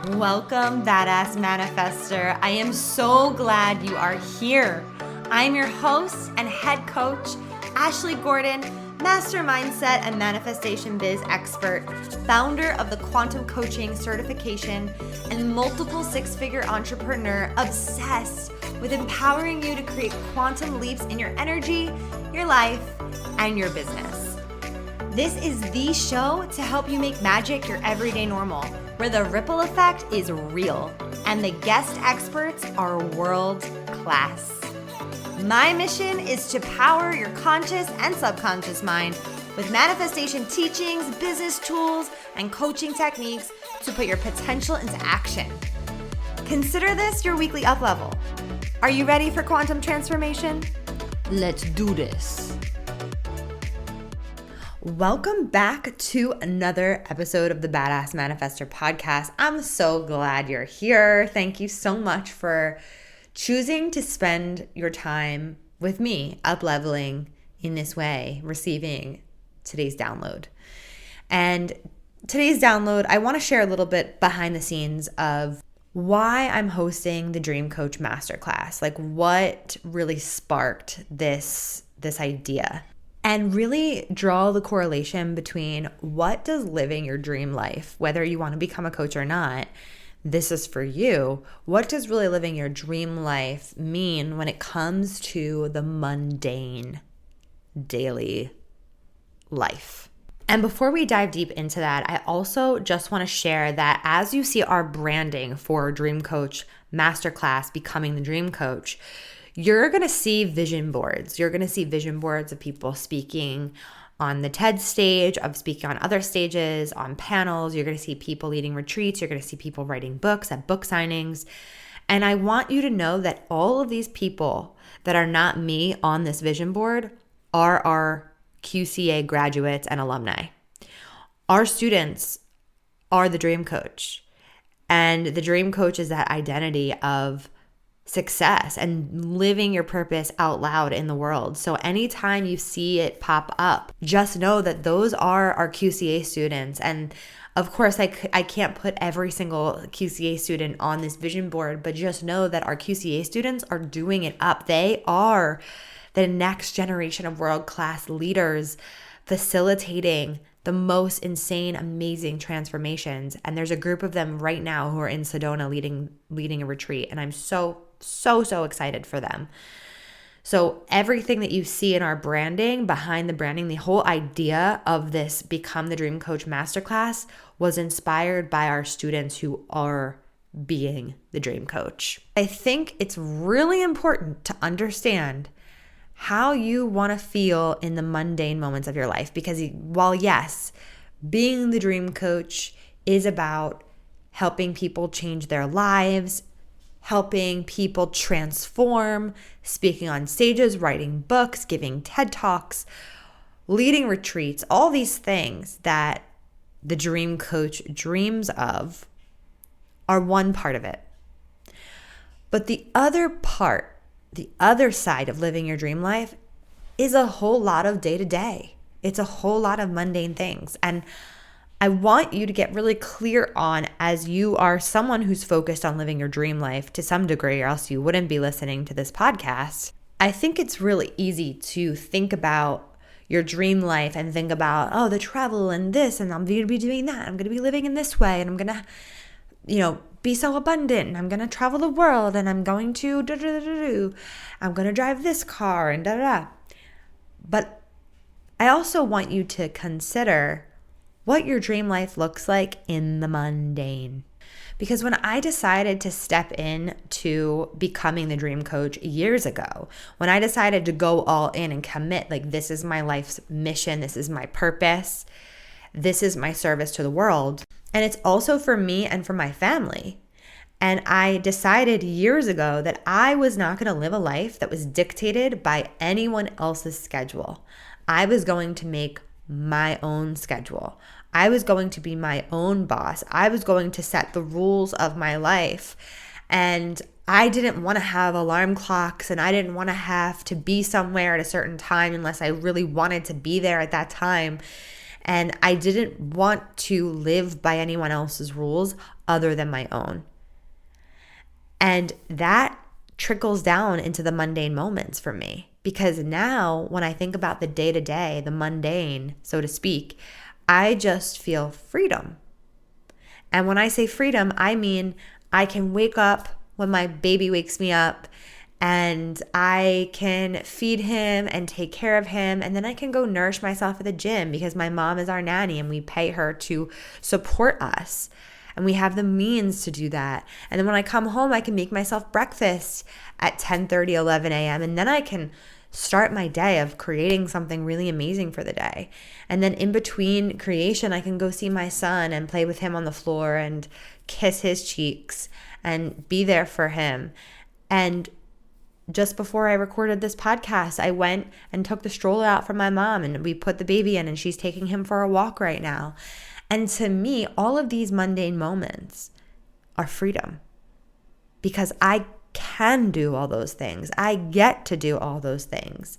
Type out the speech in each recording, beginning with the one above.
Welcome, Badass Manifester. I am so glad you are here. I'm your host and head coach, Ashley Gordon, master mindset and manifestation biz expert, founder of the Quantum Coaching certification, and multiple six-figure entrepreneur obsessed with empowering you to create quantum leaps in your energy, your life, and your business. This is the show to help you make magic your everyday normal, where the ripple effect is real and the guest experts are world class. My mission is to power your conscious and subconscious mind with manifestation teachings, business tools, and coaching techniques to put your potential into action. Consider this your weekly up level. Are you ready for quantum transformation? Let's do this. Welcome back to another episode of the Badass Manifester podcast. I'm so glad you're here. Thank you so much for choosing to spend your time with me, up-leveling in this way, receiving today's download. And today's download, I want to share a little bit behind the scenes of why I'm hosting the Dream Coach Masterclass, like what really sparked this idea. And really draw the correlation between what does living your dream life, whether you want to become a coach or not, this is for you. What does really living your dream life mean when it comes to the mundane daily life? And before we dive deep into that, I also just want to share that as you see our branding for Dream Coach Masterclass, Becoming the Dream Coach, you're going to see vision boards. You're going to see vision boards of people speaking on the TED stage, of speaking on other stages, on panels. You're going to see people leading retreats. You're going to see people writing books at book signings. And I want you to know that all of these people that are not me on this vision board are our QCA graduates and alumni. Our students are the Dream Coach. And the Dream Coach is that identity of success and living your purpose out loud in the world. So anytime you see it pop up, just know that those are our QCA students. And of course, I can't put every single QCA student on this vision board, but just know that our QCA students are doing it up. They are the next generation of world-class leaders facilitating the most insane, amazing transformations. And there's a group of them right now who are in Sedona leading a retreat. And I'm so excited for them. So everything that you see in our branding, behind the branding, the whole idea of this Become the Dream Coach Masterclass was inspired by our students who are being the Dream Coach. I think it's really important to understand how you want to feel in the mundane moments of your life. Because while yes, being the Dream Coach is about helping people change their lives, helping people transform, speaking on stages, writing books, giving TED Talks, leading retreats, all these things that the Dream Coach dreams of are one part of it. But the other part, the other side of living your dream life is a whole lot of day-to-day. It's a whole lot of mundane things. And I want you to get really clear on, as you are someone who's focused on living your dream life to some degree, or else you wouldn't be listening to this podcast. I think it's really easy to think about your dream life and think about, the travel and this, and I'm going to be doing that. I'm going to be living in this way, and I'm going to, be so abundant, and I'm going to travel the world, and I'm going to I'm going to drive this car, and da-da-da. But I also want you to consider what your dream life looks like in the mundane. Because when I decided to step in to becoming the Dream Coach years ago, when I decided to go all in and commit, like this is my life's mission, this is my purpose, this is my service to the world, and it's also for me and for my family. And I decided years ago that I was not going to live a life that was dictated by anyone else's schedule. I was going to make my own schedule. I was going to be my own boss. I was going to set the rules of my life. And I didn't want to have alarm clocks, and I didn't want to have to be somewhere at a certain time unless I really wanted to be there at that time. And I didn't want to live by anyone else's rules. other than my own. And that trickles down into the mundane moments for me, because now when I think about the day-to-day, the mundane, so to speak, I just feel freedom. And when I say freedom, I mean I can wake up when my baby wakes me up, and I can feed him and take care of him, and then I can go nourish myself at the gym because my mom is our nanny and we pay her to support us. And we have the means to do that. And then when I come home, I can make myself breakfast at 10:30, 11 a.m. And then I can start my day of creating something really amazing for the day. And then in between creation, I can go see my son and play with him on the floor and kiss his cheeks and be there for him. And just before I recorded this podcast, I went and took the stroller out for my mom, and we put the baby in, and she's taking him for a walk right now. And to me, all of these mundane moments are freedom, because I can do all those things. I get to do all those things.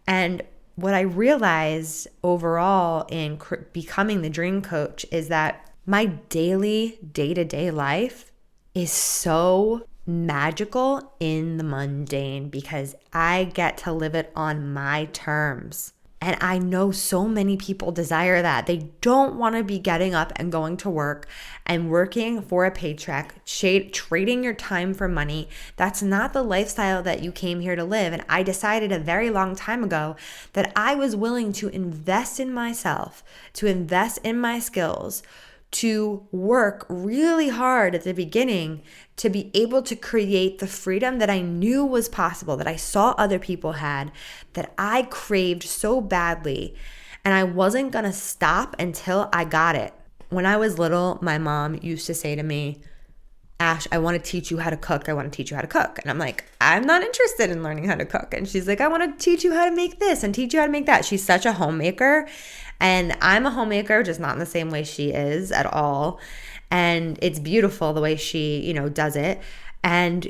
And what I realized overall in becoming the dream coach is that my daily, day-to-day life is so magical in the mundane, because I get to live it on my terms. And I know so many people desire that. They don't want to be getting up and going to work and working for a paycheck, trading your time for money. That's not the lifestyle that you came here to live. And I decided a very long time ago that I was willing to invest in myself, to invest in my skills, to work really hard at the beginning to be able to create the freedom that I knew was possible, that I saw other people had, that I craved so badly. And I wasn't going to stop until I got it. When I was little, my mom used to say to me, Ash, I want to teach you how to cook. I want to teach you how to cook. And I'm like, I'm not interested in learning how to cook. And she's like, I want to teach you how to make this and teach you how to make that. She's such a homemaker. And I'm a homemaker, just not in the same way she is at all. And it's beautiful the way she, does it. And,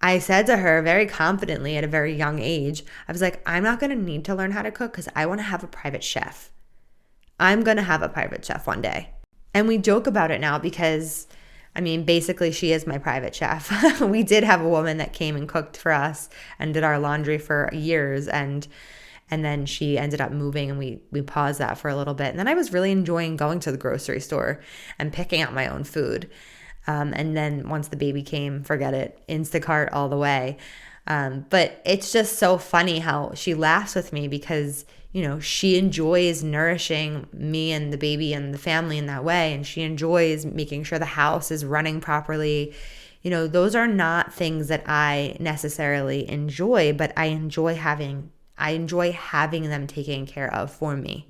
I said to her very confidently at a very young age, I was like, I'm not going to need to learn how to cook because I want to have a private chef. I'm going to have a private chef one day. And we joke about it now because basically she is my private chef. We did have a woman that came and cooked for us and did our laundry for years. And then she ended up moving, and we paused that for a little bit. And then I was really enjoying going to the grocery store and picking out my own food. And then once the baby came, forget it, Instacart all the way. But it's just so funny how she laughs with me because, she enjoys nourishing me and the baby and the family in that way. And she enjoys making sure the house is running properly. Those are not things that I necessarily enjoy, but I enjoy having them taken care of for me.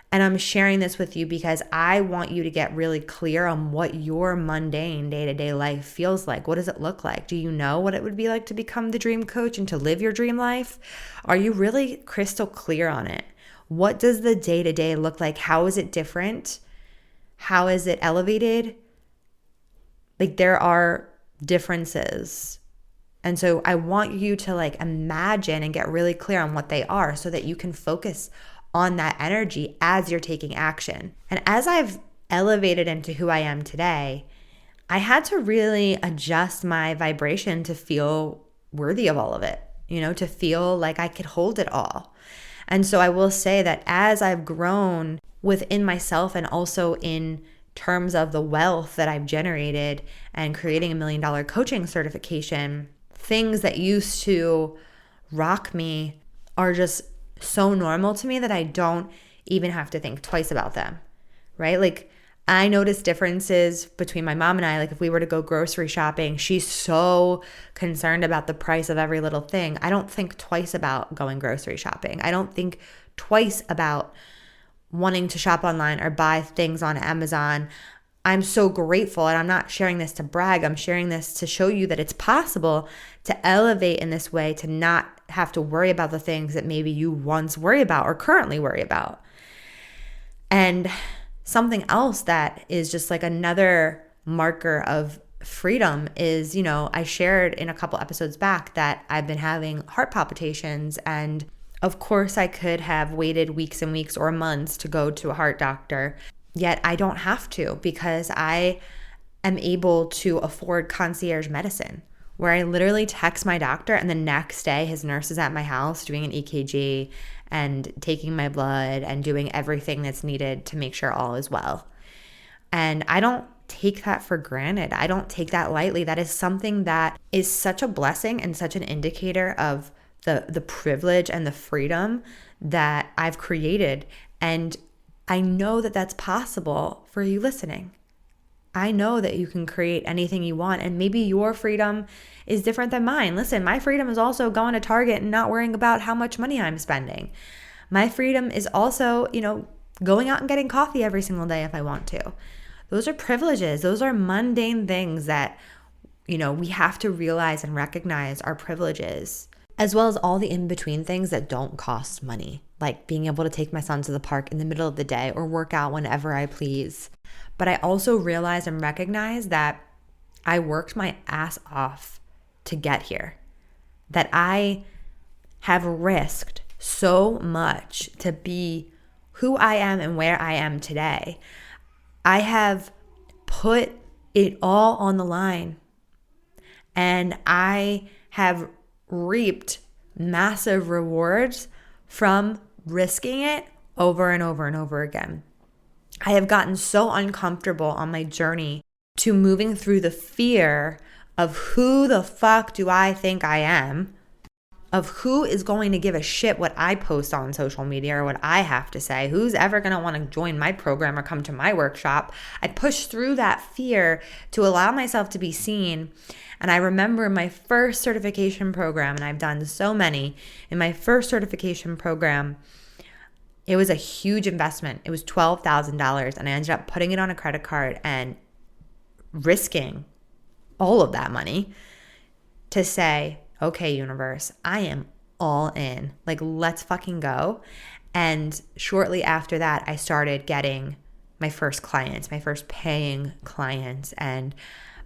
And I'm sharing this with you because I want you to get really clear on what your mundane day-to-day life feels like. What does it look like? Do you know what it would be like to become the dream coach and to live your dream life? Are you really crystal clear on it? What does the day-to-day look like? How is it different? How is it elevated? There are differences. And so I want you to imagine and get really clear on what they are so that you can focus on that energy as you're taking action. And as I've elevated into who I am today, I had to really adjust my vibration to feel worthy of all of it, to feel like I could hold it all. And so I will say that as I've grown within myself and also in terms of the wealth that I've generated and creating $1 million coaching certification, things that used to rock me are just so normal to me that I don't even have to think twice about them, right? I notice differences between my mom and I. If we were to go grocery shopping, she's so concerned about the price of every little thing. I don't think twice about going grocery shopping. I don't think twice about wanting to shop online or buy things on Amazon. I'm so grateful, and I'm not sharing this to brag. I'm sharing this to show you that it's possible to elevate in this way, to not have to worry about the things that maybe you once worry about or currently worry about. And something else that is just another marker of freedom is, I shared in a couple episodes back that I've been having heart palpitations, and of course I could have waited weeks and weeks or months to go to a heart doctor. Yet I don't have to, because I am able to afford concierge medicine, where I literally text my doctor and the next day his nurse is at my house doing an EKG and taking my blood and doing everything that's needed to make sure all is well. And I don't take that for granted. I don't take that lightly. That is something that is such a blessing and such an indicator of the privilege and the freedom that I've created. And I know that that's possible for you listening. I know that you can create anything you want, and maybe your freedom is different than mine. Listen, my freedom is also going to Target and not worrying about how much money I'm spending. My freedom is also, going out and getting coffee every single day if I want to. Those are privileges. Those are mundane things that, we have to realize and recognize are privileges, as well as all the in-between things that don't cost money, like being able to take my son to the park in the middle of the day or work out whenever I please. But I also realized and recognized that I worked my ass off to get here, that I have risked so much to be who I am and where I am today. I have put it all on the line, and I have reaped massive rewards from risking it over and over and over again. I have gotten so uncomfortable on my journey to moving through the fear of who the fuck do I think I am, of who is going to give a shit what I post on social media or what I have to say, who's ever going to want to join my program or come to my workshop. I pushed through that fear to allow myself to be seen. And I remember my first certification program, and I've done so many, in my first certification program, it was a huge investment. It was $12,000, and I ended up putting it on a credit card and risking all of that money to say, okay, universe, I am all in. Like, let's fucking go. And shortly after that, I started getting my first clients, my first paying clients. And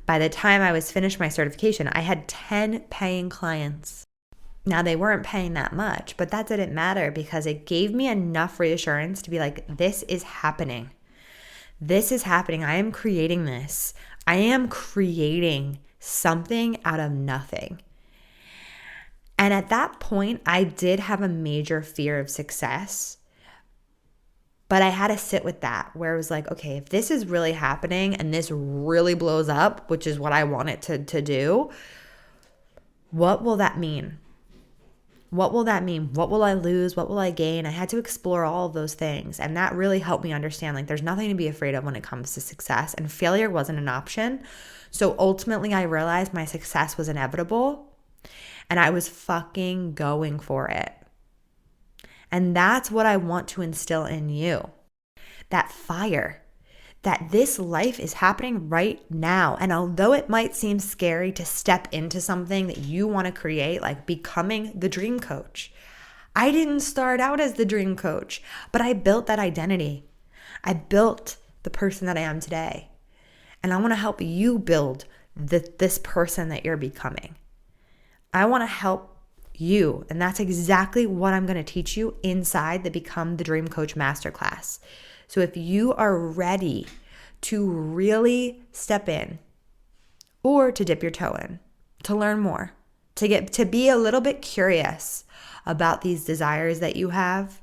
by the time I was finished my certification, I had 10 paying clients. Now, they weren't paying that much, but that didn't matter because it gave me enough reassurance to be like, this is happening. This is happening. I am creating this. I am creating something out of nothing. And at that point, I did have a major fear of success, but I had to sit with that, where it was like, okay, if this is really happening and this really blows up, which is what I want it to do, what will that mean? What will that mean? What will I lose? What will I gain? I had to explore all of those things. And that really helped me understand, like, there's nothing to be afraid of when it comes to success, and failure wasn't an option. So ultimately, I realized my success was inevitable, and I was fucking going for it. And that's what I want to instill in you. That fire, that this life is happening right now. And although it might seem scary to step into something that you want to create, like becoming the dream coach, I didn't start out as the dream coach, but I built that identity. I built the person that I am today. And I want to help you build this person that you're becoming. I want to help you. And that's exactly what I'm going to teach you inside the Become the Dream Coach Masterclass. So if you are ready to really step in, or to dip your toe in, to learn more, to be a little bit curious about these desires that you have,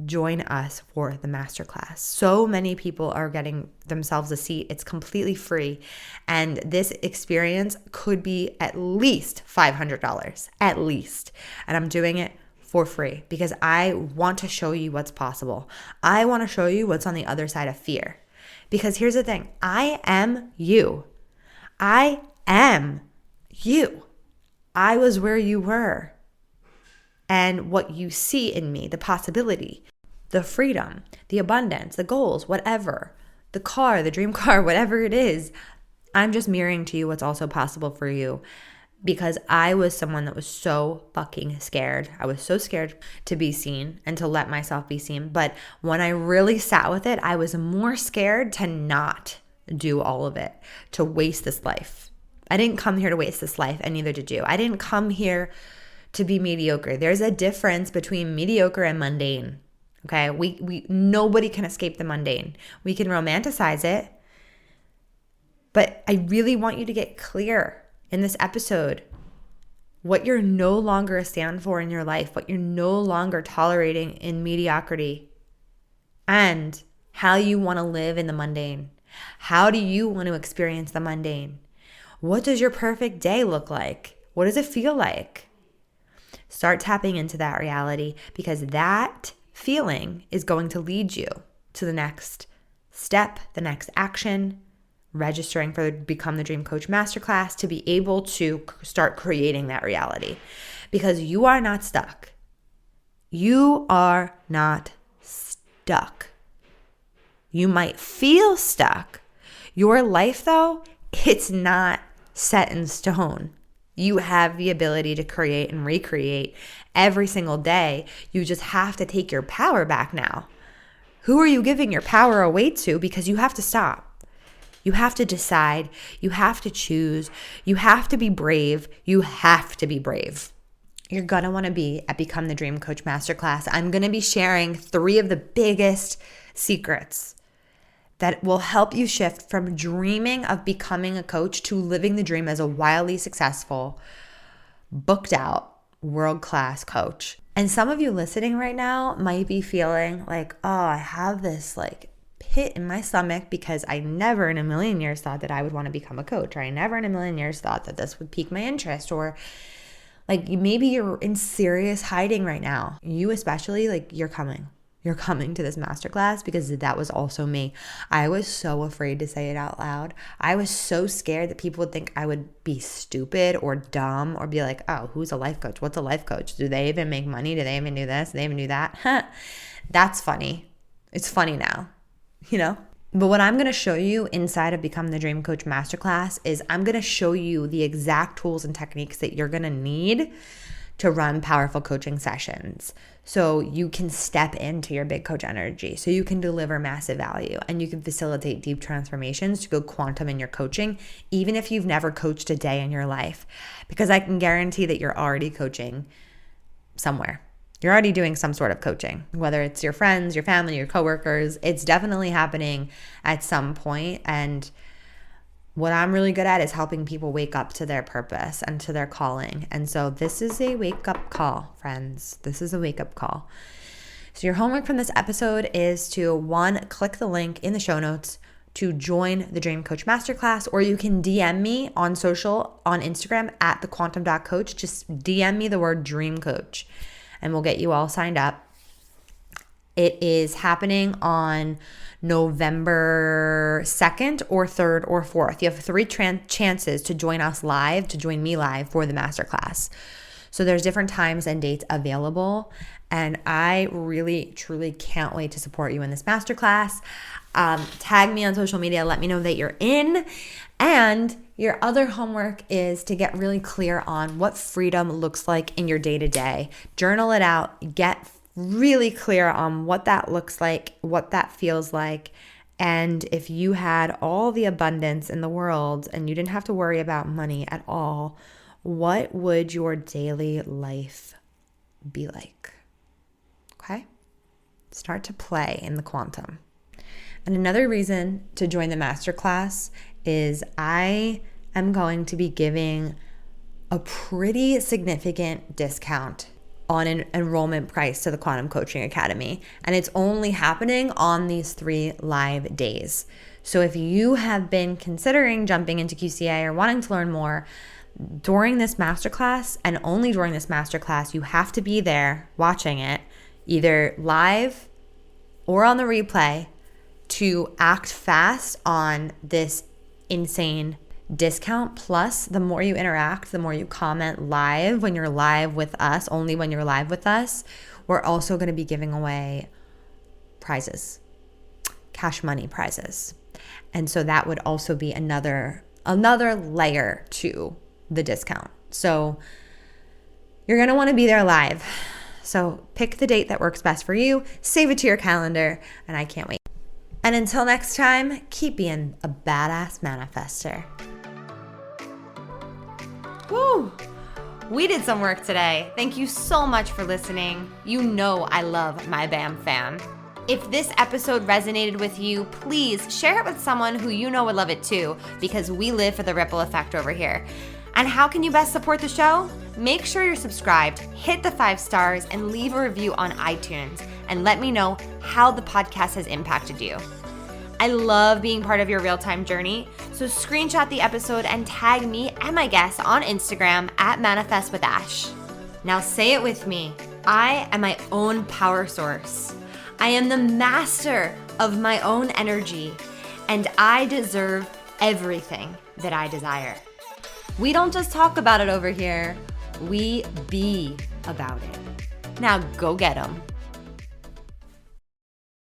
join us for the masterclass. So many people are getting themselves a seat. It's completely free. And this experience could be at least $500, at least. And I'm doing it for free because I want to show you what's possible. I want to show you what's on the other side of fear. Because here's the thing, I am you. I am you. I was where you were. And what you see in me, the possibility, the freedom, the abundance, the goals, whatever, the car, the dream car, whatever it is, I'm just mirroring to you what's also possible for you, because I was someone that was so fucking scared. I was so scared to be seen and to let myself be seen. But when I really sat with it, I was more scared to not do all of it, to waste this life. I didn't come here to waste this life, and neither did you. I didn't come here to be mediocre. There's a difference between mediocre and mundane. Okay, nobody can escape the mundane. We can romanticize it, but I really want you to get clear in this episode what you're no longer a stand for in your life, what you're no longer tolerating in mediocrity, and how you want to live in the mundane. How do you want to experience the mundane? What does your perfect day look like? What does it feel like? Start tapping into that reality, because that feeling is going to lead you to the next step, the next action, registering for Become the Dream Coach Masterclass to be able to start creating that reality, because you are not stuck. You are not stuck. You might feel stuck. Your life, though, it's not set in stone. You have the ability to create and recreate every single day. You just have to take your power back now. Who are you giving your power away to? Because you have to stop. You have to decide. You have to choose. You have to be brave. You have to be brave. You're going to want to be at Become the Dream Coach Masterclass. I'm going to be sharing 3 of the biggest secrets that will help you shift from dreaming of becoming a coach to living the dream as a wildly successful, booked out, world-class coach. And some of you listening right now might be feeling like, oh, I have this pit in my stomach because I never in a million years thought that I would want to become a coach, or I never in a million years thought that this would pique my interest, or maybe you're in serious hiding right now. You especially, you're coming. You're coming to this masterclass, because that was also me. I was so afraid to say it out loud. I was so scared that people would think I would be stupid or dumb, or be like, oh, who's a life coach? What's a life coach? Do they even make money? Do they even do this? Do they even do that? That's funny. It's funny now, But what I'm going to show you inside of Become the Dream Coach Masterclass is I'm going to show you the exact tools and techniques that you're going to need to run powerful coaching sessions, so you can step into your big coach energy, so you can deliver massive value, and you can facilitate deep transformations to go quantum in your coaching, even if you've never coached a day in your life, because I can guarantee that you're already coaching somewhere. You're already doing some sort of coaching, whether it's your friends, your family, your coworkers. It's definitely happening at some point. And what I'm really good at is helping people wake up to their purpose and to their calling. And so this is a wake-up call, friends. This is a wake-up call. So your homework from this episode is to, 1, click the link in the show notes to join the Dream Coach Masterclass, or you can DM me on social, on Instagram, at thequantum.coach. Just DM me the word Dream Coach, and we'll get you all signed up. It is happening on November 2nd or 3rd or 4th. You have 3 chances to join us live, to join me live for the masterclass. So there's different times and dates available, and I really, truly can't wait to support you in this masterclass. Tag me on social media. Let me know that you're in. And your other homework is to get really clear on what freedom looks like in your day-to-day. Journal it out. Get really clear on what that looks like, what that feels like. And if you had all the abundance in the world and you didn't have to worry about money at all, what would your daily life be like? Okay? Start to play in the quantum. And another reason to join the masterclass is I am going to be giving a pretty significant discount on an enrollment price to the Quantum Coaching Academy. And it's only happening on these 3 live days. So if you have been considering jumping into QCA or wanting to learn more, during this masterclass, and only during this masterclass, you have to be there watching it, either live or on the replay, to act fast on this insane discount. Plus, the more you interact, the more you comment live when you're live with us, only when you're live with us, we're also going to be giving away prizes, cash money prizes. And so that would also be another layer to the discount. So you're going to want to be there live. So pick the date that works best for you, save it to your calendar, and I can't wait. And until next time, keep being a badass manifester. Woo! We did some work today. Thank you so much for listening. You know I love my BAM fam. If this episode resonated with you, please share it with someone who you know would love it too, because we live for the ripple effect over here. And how can you best support the show? Make sure you're subscribed, hit the 5 stars, and leave a review on iTunes, and let me know how the podcast has impacted you. I love being part of your real-time journey, so screenshot the episode and tag me and my guests on Instagram at Manifest with Ash. Now say it with me. I am my own power source. I am the master of my own energy, and I deserve everything that I desire. We don't just talk about it over here, we be about it. Now go get 'em.